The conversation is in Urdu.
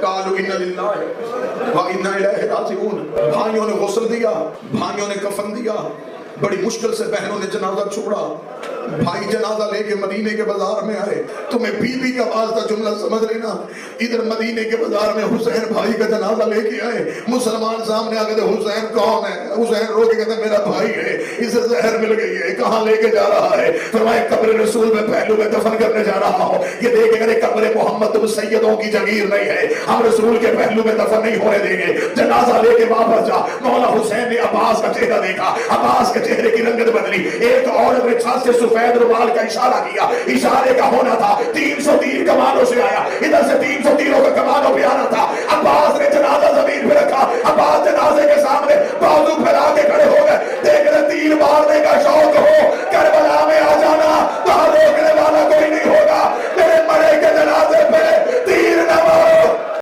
فقالوا انا للہ وانا الیہ راجعون. بھائیوں نے غسل دیا, بھائیوں نے کفن دیا, بڑی مشکل سے بہنوں نے جنازہ چھوڑا. بھائی جنازہ لے کے مدینے کے بازار میں آئے. تمہیں بی بی کا واسطہ جملہ سمجھ لینا. ادھر مدینے کے بازار میں حسین بھائی کا جنازہ لے کے آئے. مسلمان سامنے آ کہتے حسین کون ہے؟ حسین رو کے کہتے میرا بھائی ہے, اسے زہر مل گئی ہے, کہاں لے کے جا رہا ہے؟ فرمایا قبر رسول میں پہلو میں دفن کرنے جا رہا ہوں. یہ دیکھ کہ قبر محمد تم سیدوں کی جگیر نہیں ہے, ہم رسول کے پہلو میں دفن نہیں ہونے دیں گے. جنازہ لے کے واپس جا. مولا حسین نے عباس کا چہرہ دیکھا, عباس کے چہرے کی رنگت بدلی. ایک عورت نے چھات سے سفید رومال کا اشارہ کیا, اشارے کا ہونا تھا 300 تیر کمانوں سے آیا, ادھر سے 300 تیروں کا کمانوں پہ